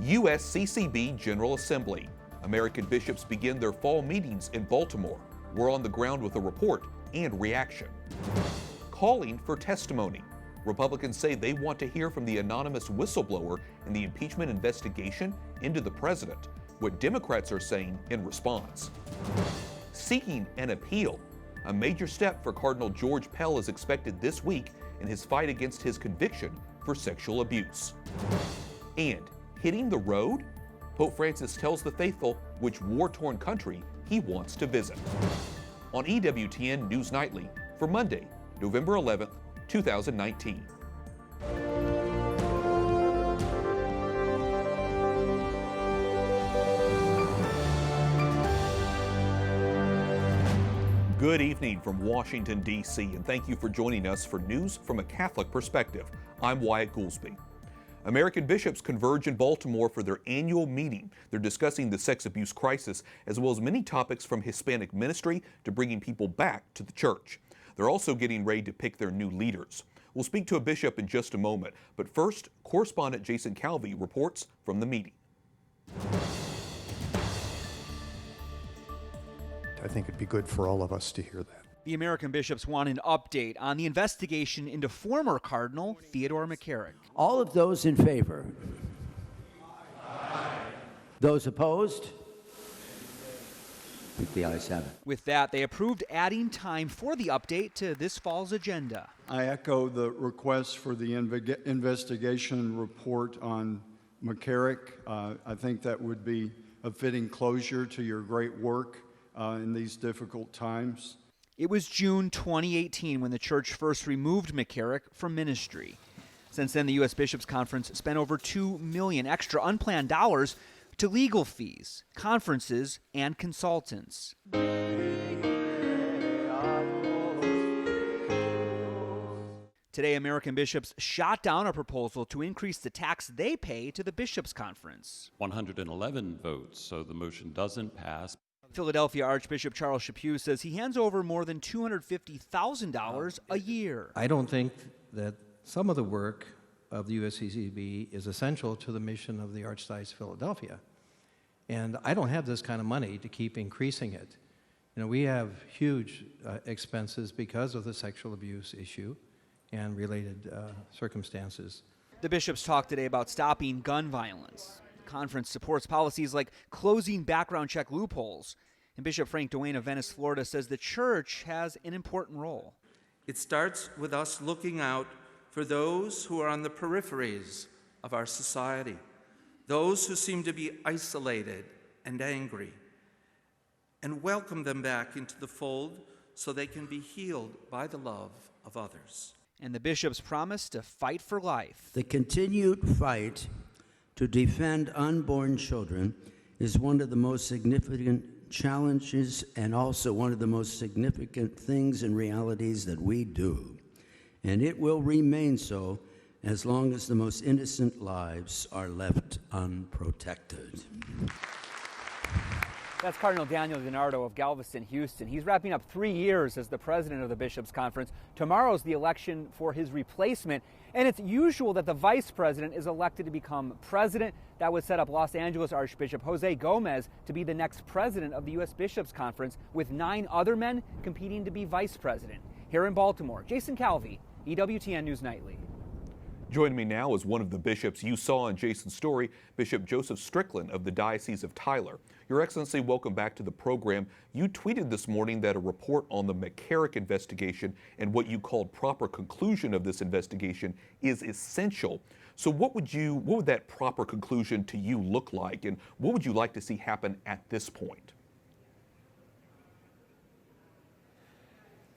USCCB General Assembly. American bishops begin their fall meetings in Baltimore. We're on the ground with a report and reaction. Calling for testimony. Republicans say they want to hear from the anonymous whistleblower in the impeachment investigation into the president. What Democrats are saying in response. Seeking an appeal. A major step for Cardinal George Pell is expected this week in his fight against his conviction for sexual abuse. And hitting the road? Pope Francis tells the faithful which war-torn country he wants to visit. On EWTN News Nightly for Monday, November 11th, 2019. Good evening from Washington, D.C., and thank you for joining us for news from a Catholic perspective. I'm Wyatt Goolsby. American bishops converge in Baltimore for their annual meeting. They're discussing the sex abuse crisis, as well as many topics from Hispanic ministry to bringing people back to the church. They're also getting ready to pick their new leaders. We'll speak to a bishop in just a moment, but first, correspondent Jason Calvi reports from the meeting. I think it'd be good for all of us to hear that. The American bishops want an update on the investigation into former Cardinal Theodore McCarrick. All of those in favor? Aye. Those opposed? The ayes have it. With that, they approved adding time for the update to this fall's agenda. I echo the request for the investigation report on McCarrick. I think that would be a fitting closure to your great work in these difficult times. It was June 2018 when the church first removed McCarrick from ministry. Since then, the U.S. Bishops' Conference spent over $2 million extra unplanned dollars to legal fees, conferences, and consultants. Today, American bishops shot down a proposal to increase the tax they pay to the Bishops' Conference. 111 votes, so the motion doesn't pass. Philadelphia Archbishop Charles Chaput says he hands over more than $250,000 a year. I don't think that some of the work of the USCCB is essential to the mission of the Archdiocese of Philadelphia. And I don't have this kind of money to keep increasing it. You know, we have huge expenses because of the sexual abuse issue and related circumstances. The bishops talked today about stopping gun violence. The conference supports policies like closing background check loopholes. And Bishop Frank Duane of Venice, Florida, says the church has an important role. It starts with us looking out for those who are on the peripheries of our society, those who seem to be isolated and angry, and welcome them back into the fold so they can be healed by the love of others. And the bishops promise to fight for life. The continued fight to defend unborn children is one of the most significant challenges and also one of the most significant things and realities that we do. And it will remain so as long as the most innocent lives are left unprotected. That's Cardinal Daniel DiNardo of Galveston, Houston. He's wrapping up 3 years as the president of the Bishops' Conference. Tomorrow's the election for his replacement, and it's usual that the vice president is elected to become president. That would set up Los Angeles Archbishop Jose Gomez to be the next president of the U.S. Bishops' Conference, with 9 other men competing to be vice president. Here in Baltimore, Jason Calvi, EWTN News Nightly. Joining me now is one of the bishops you saw in Jason's story, Bishop Joseph Strickland of the Diocese of Tyler. Your Excellency, welcome back to the program. You tweeted this morning that a report on the McCarrick investigation and what you called proper conclusion of this investigation is essential. So what would that proper conclusion to you look like, and what would you like to see happen at this point?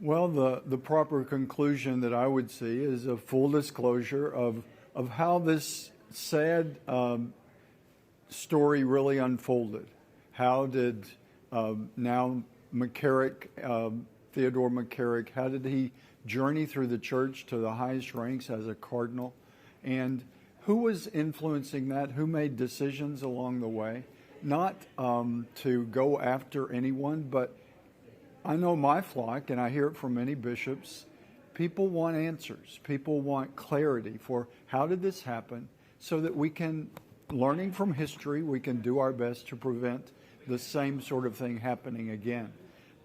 Well, the proper conclusion that I would see is a full disclosure of how this sad story really unfolded. How did now McCarrick, Theodore McCarrick, how did he journey through the church to the highest ranks as a cardinal? And who was influencing that? Who made decisions along the way? Not to go after anyone, but I know my flock, and I hear it from many bishops, people want answers. People want clarity for how did this happen so that we can learning from history, we can do our best to prevent the same sort of thing happening again.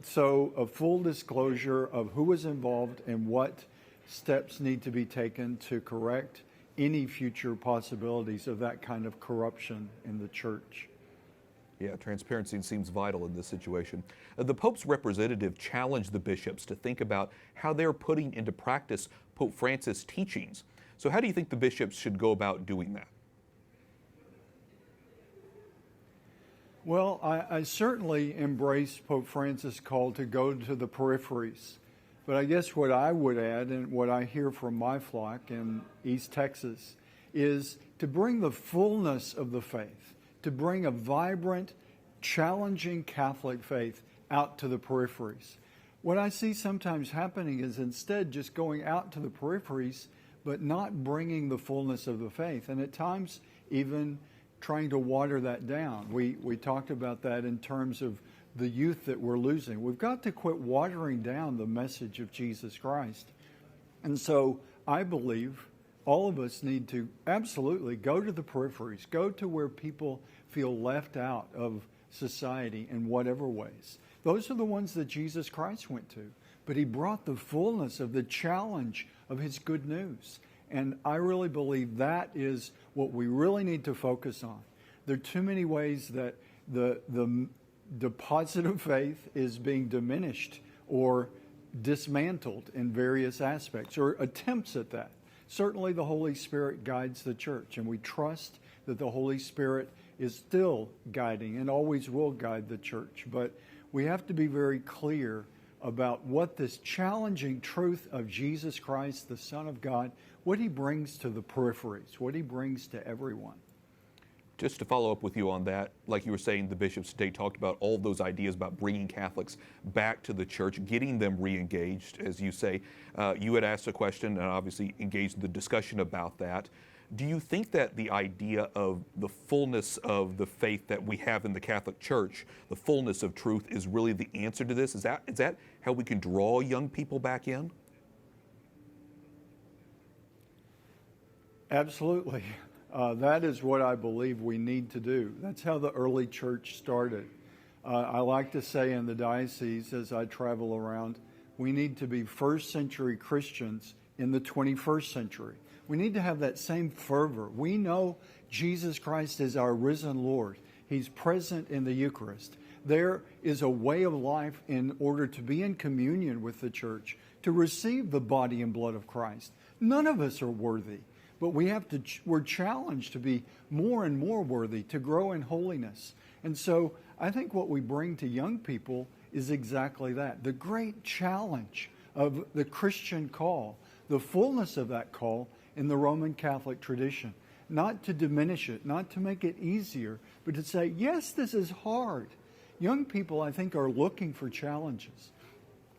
So a full disclosure of who was involved and what steps need to be taken to correct any future possibilities of that kind of corruption in the church. Yeah, transparency seems vital in this situation. The Pope's representative challenged the bishops to think about how they're putting into practice Pope Francis' teachings. So how do you think the bishops should go about doing that? Well, I certainly embrace Pope Francis' call to go to the peripheries. But I guess what I would add, and what I hear from my flock in East Texas, is to bring the fullness of the faith, to bring a vibrant, challenging Catholic faith out to the peripheries. What I see sometimes happening is instead just going out to the peripheries, but not bringing the fullness of the faith, and at times even trying to water that down. We talked about that in terms of the youth that we're losing. We've got to quit watering down the message of Jesus Christ. And so I believe all of us need to absolutely go to the peripheries, go to where people feel left out of society in whatever ways. Those are the ones that Jesus Christ went to. But he brought the fullness of the challenge of his good news. And I really believe that is what we really need to focus on. There are too many ways that the deposit of faith is being diminished or dismantled in various aspects, or attempts at that. Certainly the Holy Spirit guides the church, and we trust that the Holy Spirit is still guiding and always will guide the church. But we have to be very clear about what this challenging truth of Jesus Christ, the Son of God, what he brings to the peripheries, what he brings to everyone. Just to follow up with you on that, like you were saying, the bishops today talked about all those ideas about bringing Catholics back to the church, getting them re-engaged, as you say. You had asked a question and obviously engaged in the discussion about that. Do you think that the idea of the fullness of the faith that we have in the Catholic Church, the fullness of truth, is really the answer to this? Is that how we can draw young people back in? Absolutely. That is what I believe we need to do. That's how the early church started. I like to say in the diocese, as I travel around, we need to be first century Christians in the 21st century. We need to have that same fervor. We know Jesus Christ is our risen Lord. He's present in the Eucharist. There is a way of life in order to be in communion with the church, to receive the body and blood of Christ. None of us are worthy, but we're challenged to be more and more worthy, to grow in holiness. And so I think what we bring to young people is exactly that, the great challenge of the Christian call, the fullness of that call in the Roman Catholic tradition. Not to diminish it, not to make it easier, but to say, yes, this is hard. Young people, I think, are looking for challenges,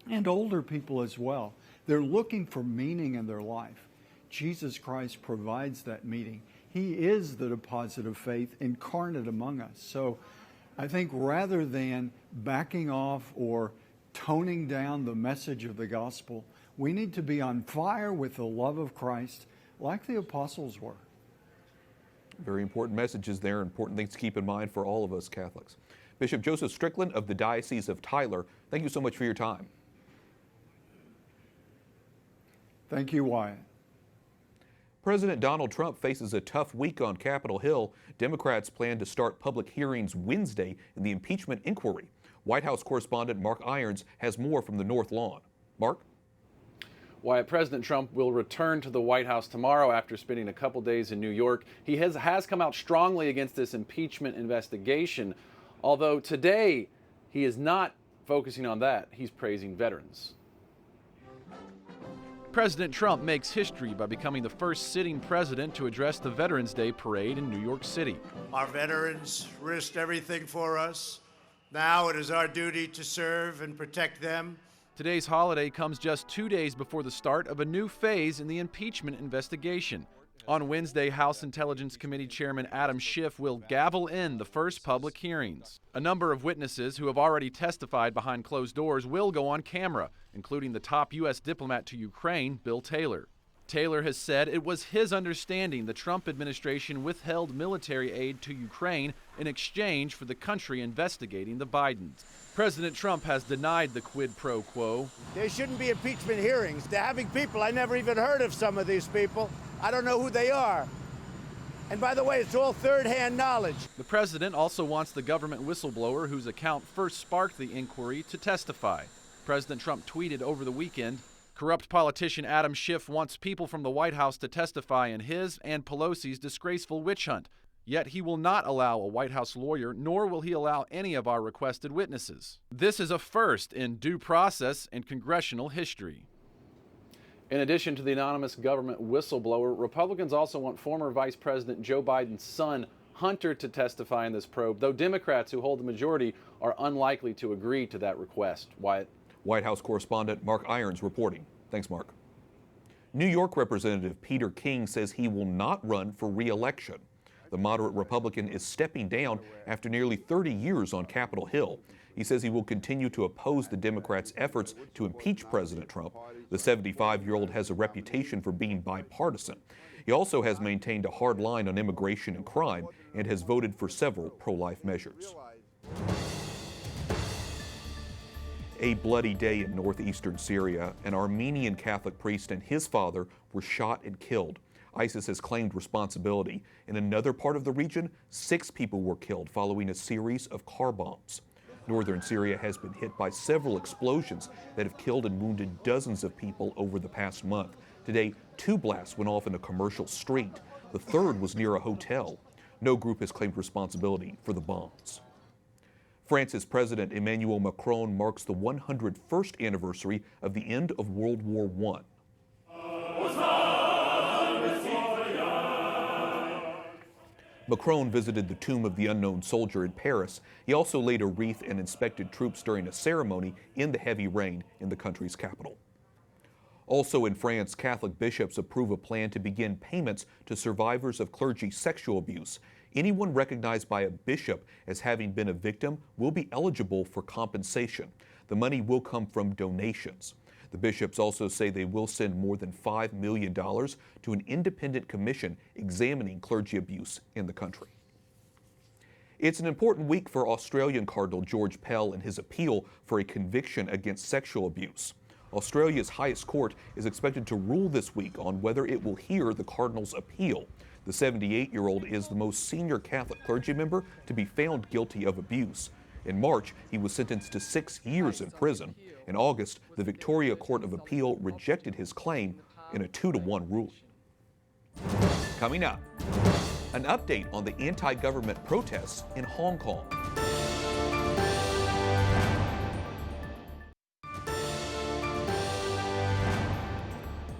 and older people as well. They're looking for meaning in their life. Jesus Christ provides that meaning. He is the deposit of faith incarnate among us. So I think rather than backing off or toning down the message of the gospel, we need to be on fire with the love of Christ like the apostles were. Very important messages there, important things to keep in mind for all of us Catholics. Bishop Joseph Strickland of the Diocese of Tyler, thank you so much for your time. Thank you, Wyatt. President Donald Trump faces a tough week on Capitol Hill. Democrats plan to start public hearings Wednesday in the impeachment inquiry. White House correspondent Mark Irons has more from the North Lawn. Mark? Wyatt, President Trump will return to the White House tomorrow after spending a couple days in New York. He has come out strongly against this impeachment investigation, although today he is not focusing on that. He's praising veterans. President Trump makes history by becoming the first sitting president to address the Veterans Day parade in New York City. Our veterans risked everything for us. Now it is our duty to serve and protect them. Today's holiday comes just 2 days before the start of a new phase in the impeachment investigation. On Wednesday, House Intelligence Committee Chairman Adam Schiff will gavel in the first public hearings. A number of witnesses who have already testified behind closed doors will go on camera, including the top U.S. diplomat to Ukraine, Bill Taylor. Taylor has said it was his understanding the Trump administration withheld military aid to Ukraine in exchange for the country investigating the Bidens. President Trump has denied the quid pro quo. There shouldn't be impeachment hearings. They're having people, I never even heard of some of these people. I don't know who they are. And by the way, it's all third-hand knowledge. The president also wants the government whistleblower whose account first sparked the inquiry to testify. President Trump tweeted over the weekend, corrupt politician Adam Schiff wants people from the White House to testify in his and Pelosi's disgraceful witch hunt. Yet he will not allow a White House lawyer, nor will he allow any of our requested witnesses. This is a first in due process and congressional history. In addition to the anonymous government whistleblower, Republicans also want former Vice President Joe Biden's son, Hunter, to testify in this probe, though Democrats who hold the majority are unlikely to agree to that request. Wyatt. White House correspondent Mark Irons reporting. Thanks, Mark. New York Representative Peter King says he will not run for re-election. The moderate Republican is stepping down after nearly 30 years on Capitol Hill. He says he will continue to oppose the Democrats' efforts to impeach President Trump. The 75-year-old has a reputation for being bipartisan. He also has maintained a hard line on immigration and crime and has voted for several pro-life measures. A bloody day in northeastern Syria. An Armenian Catholic priest and his father were shot and killed. ISIS has claimed responsibility. In another part of the region, 6 people were killed following a series of car bombs. Northern Syria has been hit by several explosions that have killed and wounded dozens of people over the past month. Today, 2 blasts went off in a commercial street. The third was near a hotel. No group has claimed responsibility for the bombs. France's President Emmanuel Macron marks the 101st anniversary of the end of World War I. Macron visited the tomb of the unknown soldier in Paris. He also laid a wreath and inspected troops during a ceremony in the heavy rain in the country's capital. Also in France, Catholic bishops approve a plan to begin payments to survivors of clergy sexual abuse. Anyone recognized by a bishop as having been a victim will be eligible for compensation. The money will come from donations. The bishops also say they will send more than $5 million to an independent commission examining clergy abuse in the country. It's an important week for Australian Cardinal George Pell and his appeal for a conviction against sexual abuse. Australia's highest court is expected to rule this week on whether it will hear the Cardinal's appeal. The 78-year-old is the most senior Catholic clergy member to be found guilty of abuse. In March, he was sentenced to 6 years in prison. In August, the Victoria Court of Appeal rejected his claim in a 2-1 ruling. Coming up, an update on the anti-government protests in Hong Kong.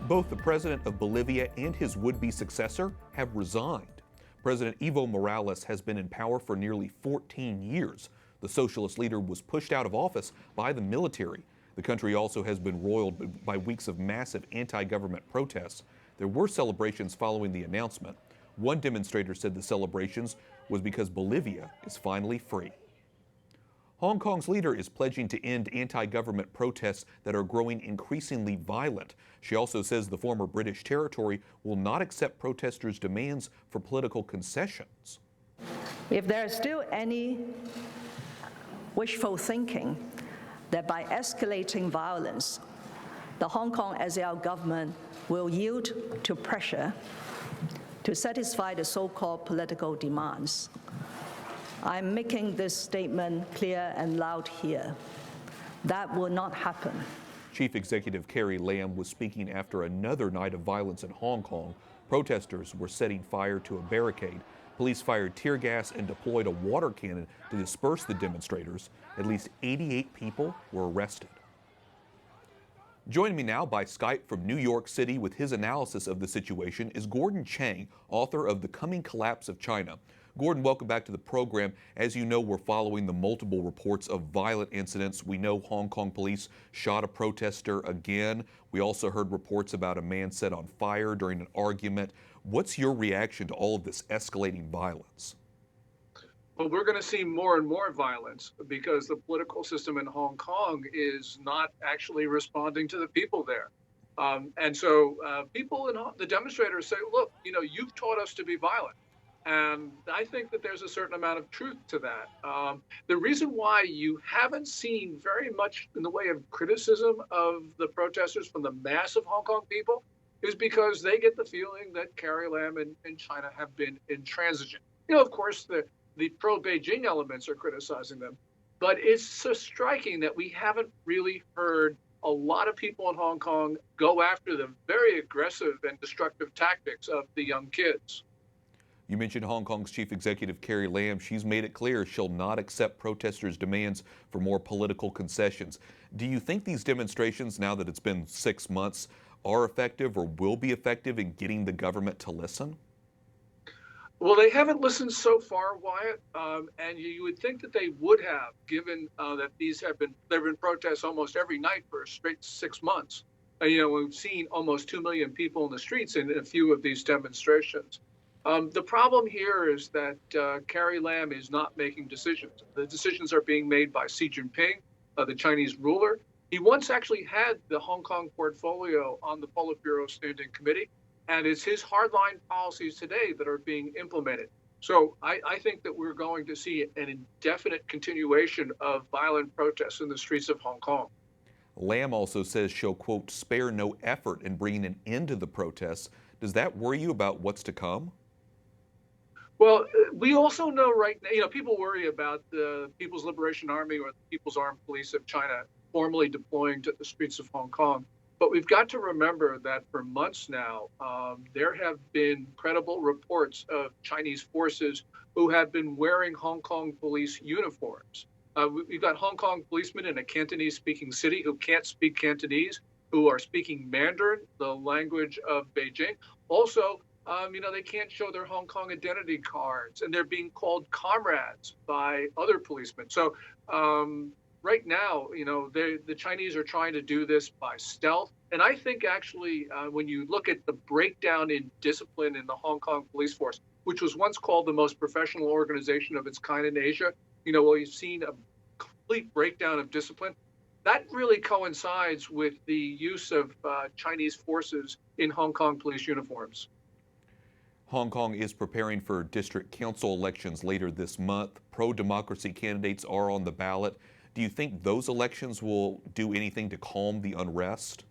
Both the president of Bolivia and his would-be successor have resigned. President Evo Morales has been in power for nearly 14 years. The socialist leader was pushed out of office by the military. The country also has been roiled by weeks of massive anti-government protests. There were celebrations following the announcement. One demonstrator said the celebrations was because Bolivia is finally free. Hong Kong's leader is pledging to end anti-government protests that are growing increasingly violent. She also says the former British territory will not accept protesters' demands for political concessions. If there is still any wishful thinking that by escalating violence, the Hong Kong SAR government will yield to pressure to satisfy the so-called political demands, I'm making this statement clear and loud here. That will not happen. Chief Executive Carrie Lam was speaking after another night of violence in Hong Kong. Protesters were setting fire to a barricade. Police fired tear gas and deployed a water cannon to disperse the demonstrators. At least 88 people were arrested. Joining me now by Skype from New York City with his analysis of the situation is Gordon Chang, author of The Coming Collapse of China. Gordon, welcome back to the program. As you know, we're following the multiple reports of violent incidents. We know Hong Kong police shot a protester again. We also heard reports about a man set on fire during an argument. What's your reaction to all of this escalating violence? Well, we're going to see more and more violence because the political system in Hong Kong is not actually responding to the people there. And so people in the demonstrators say, look, you've taught us to be violent. And I think that there's a certain amount of truth to that. The reason why you haven't seen very much in the way of criticism of the protesters from the mass of Hong Kong people is because they get the feeling that Carrie Lam and China have been intransigent. Of course, the pro-Beijing elements are criticizing them, but it's so striking that we haven't really heard a lot of people in Hong Kong go after the very aggressive and destructive tactics of the young kids. You mentioned Hong Kong's Chief Executive Carrie Lam. She's made it clear she'll not accept protesters' demands for more political concessions. Do you think these demonstrations, now that it's been 6 months, are effective or will be effective in getting the government to listen? Well, they haven't listened so far, Wyatt, and you would think that they would have, given that there have been protests almost every night for a straight 6 months. We've seen almost 2 million people in the streets in a few of these demonstrations. The problem here is that Carrie Lam is not making decisions. The decisions are being made by Xi Jinping, the Chinese ruler. He once actually had the Hong Kong portfolio on the Politburo Standing Committee, and it's his hardline policies today that are being implemented. So I think that we're going to see an indefinite continuation of violent protests in the streets of Hong Kong. Lam also says she'll, quote, spare no effort in bringing an end to the protests. Does that worry you about what's to come? Well, we also know right now, people worry about the People's Liberation Army or the People's Armed Police of China formally deploying to the streets of Hong Kong. But we've got to remember that for months now, there have been credible reports of Chinese forces who have been wearing Hong Kong police uniforms. We've got Hong Kong policemen in a Cantonese-speaking city who can't speak Cantonese, who are speaking Mandarin, the language of Beijing. Also, they can't show their Hong Kong identity cards, and they're being called comrades by other policemen. So right now, the Chinese are trying to do this by stealth. And I think actually, when you look at the breakdown in discipline in the Hong Kong police force, which was once called the most professional organization of its kind in Asia, we've seen a complete breakdown of discipline. That really coincides with the use of Chinese forces in Hong Kong police uniforms. Hong Kong is preparing for district council elections later this month. Pro-democracy candidates are on the ballot. Do you think those elections will do anything to calm the unrest?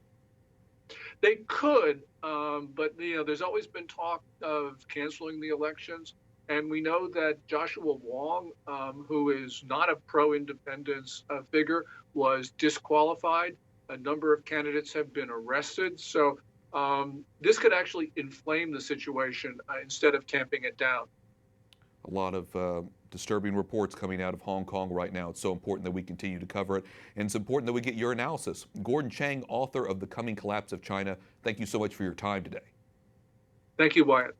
They could, but there's always been talk of canceling the elections. And we know that Joshua Wong, who is not a pro-independence figure, was disqualified. A number of candidates have been arrested. So this could actually inflame the situation instead of tamping it down. A lot of disturbing reports coming out of Hong Kong right now. It's so important that we continue to cover it, and it's important that we get your analysis. Gordon Chang, author of The Coming Collapse of China, thank you so much for your time today. Thank you, Wyatt.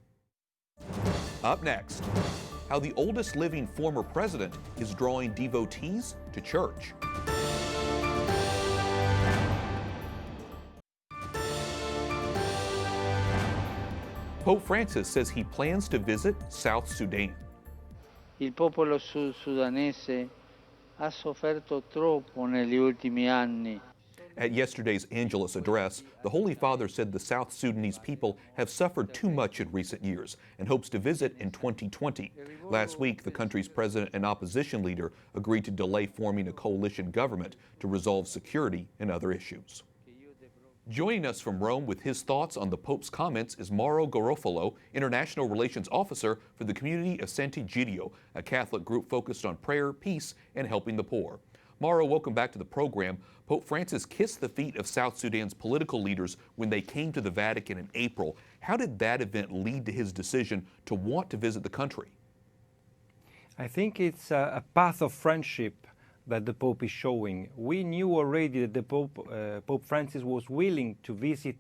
Up next, how the oldest living former president is drawing devotees to church. Pope Francis says he plans to visit South Sudan. Il popolo sudanese ha sofferto troppo negli ultimi anni. At yesterday's Angelus address, the Holy Father said the South Sudanese people have suffered too much in recent years and hopes to visit in 2020. Last week, the country's president and opposition leader agreed to delay forming a coalition government to resolve security and other issues. Joining us from Rome with his thoughts on the Pope's comments is Mauro Garofalo, International Relations Officer for the Community of Sant'Egidio, a Catholic group focused on prayer, peace, and helping the poor. Mauro, welcome back to the program. Pope Francis kissed the feet of South Sudan's political leaders when they came to the Vatican in April. How did that event lead to his decision to want to visit the country? I think it's a path of friendship that the Pope is showing. We knew already that the Pope Francis was willing to visit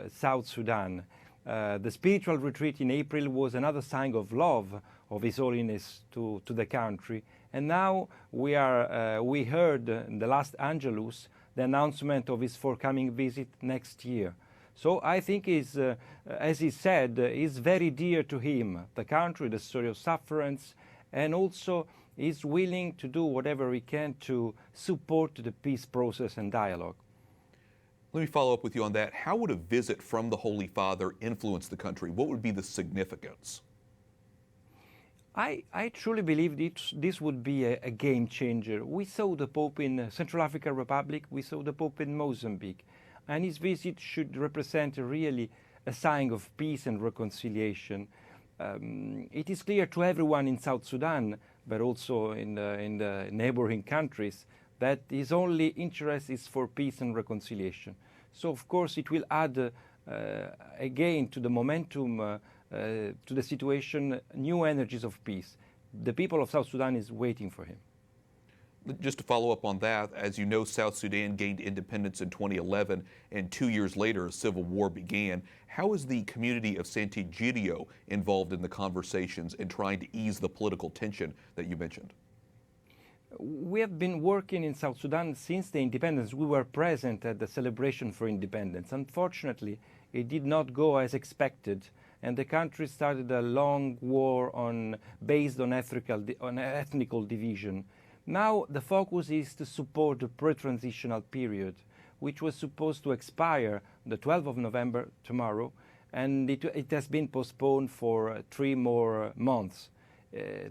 South Sudan. The spiritual retreat in April was another sign of love of His Holiness to the country. And now we heard in the last Angelus the announcement of his forthcoming visit next year. So I think as he said, is very dear to him, the country, the story of sufferance, and also is willing to do whatever he can to support the peace process and dialogue. Let me follow up with you on that. How would a visit from the Holy Father influence the country? What would be the significance? I truly believe this would be a game changer. We saw the Pope in Central African Republic, we saw the Pope in Mozambique, and his visit should represent really a sign of peace and reconciliation. It is clear to everyone in South Sudan, but also in the neighboring countries, that his only interest is for peace and reconciliation. So of course it will add again to the momentum, to the situation, new energies of peace. The people of South Sudan is waiting for him. Just to follow up on that, as you know, South Sudan gained independence in 2011, and 2 years later, a civil war began. How is the Community of Sant'Egidio involved in the conversations and trying to ease the political tension that you mentioned? We have been working in South Sudan since the independence. We were present at the celebration for independence. Unfortunately, it did not go as expected, and the country started a long war based on ethnical division. Now the focus is to support the pre-transitional period, which was supposed to expire the 12th of November, tomorrow, and it has been postponed for 3 more months.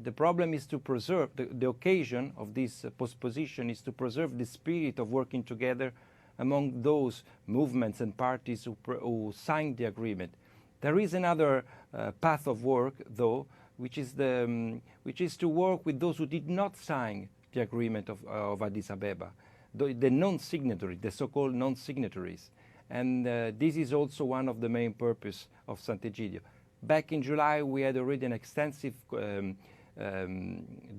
The problem is to preserve, the occasion of this postposition is to preserve the spirit of working together among those movements and parties who signed the agreement. There is another path of work, though, which is to work with those who did not sign the agreement of Addis Ababa, the non-signatories, the so-called non-signatories. And this is also one of the main purposes of Sant'Egidio. Back in July, we had already an extensive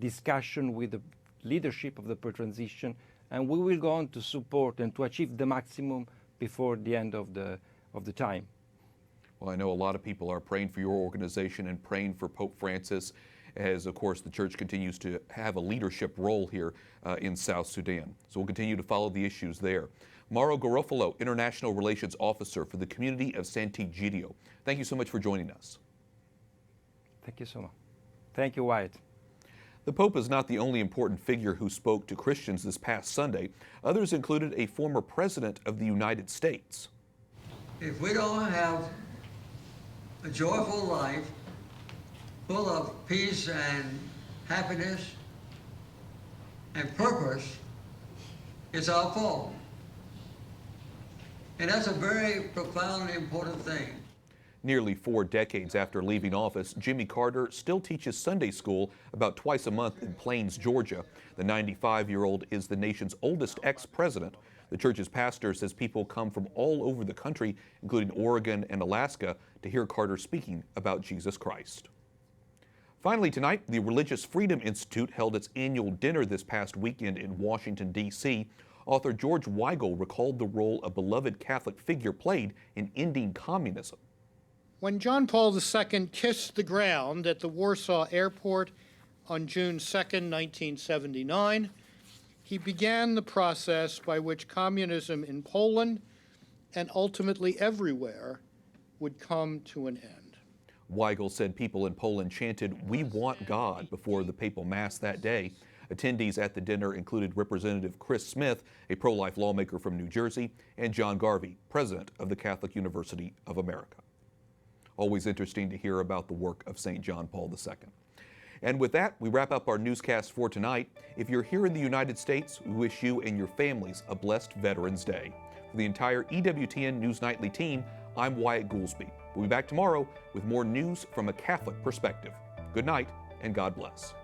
discussion with the leadership of the pre-transition, and we will go on to support and to achieve the maximum before the end of the time. Well, I know a lot of people are praying for your organization and praying for Pope Francis, as of course the Church continues to have a leadership role here in South Sudan. So we'll continue to follow the issues there. Mauro Garofalo, International Relations Officer for the Community of Sant'Egidio. Thank you so much for joining us. Thank you so much. Thank you, Wyatt. The Pope is not the only important figure who spoke to Christians this past Sunday. Others included a former President of the United States. If we don't have a joyful life full of peace and happiness and purpose, it's our fault. And that's a very profoundly important thing. Nearly 4 decades after leaving office, Jimmy Carter still teaches Sunday school about twice a month in Plains, Georgia. The 95-year-old is the nation's oldest ex-president. The church's pastor says people come from all over the country, including Oregon and Alaska, to hear Carter speaking about Jesus Christ. Finally tonight, the Religious Freedom Institute held its annual dinner this past weekend in Washington, D.C. Author George Weigel recalled the role a beloved Catholic figure played in ending communism. When John Paul II kissed the ground at the Warsaw Airport on June 2, 1979, he began the process by which communism in Poland and ultimately everywhere would come to an end. Weigel said people in Poland chanted, "We want God," before the papal mass that day. Attendees at the dinner included Representative Chris Smith, a pro-life lawmaker from New Jersey, and John Garvey, president of the Catholic University of America. Always interesting to hear about the work of St. John Paul II. And with that, we wrap up our newscast for tonight. If you're here in the United States, we wish you and your families a blessed Veterans Day. For the entire EWTN News Nightly team, I'm Wyatt Goolsby. We'll be back tomorrow with more news from a Catholic perspective. Good night, and God bless.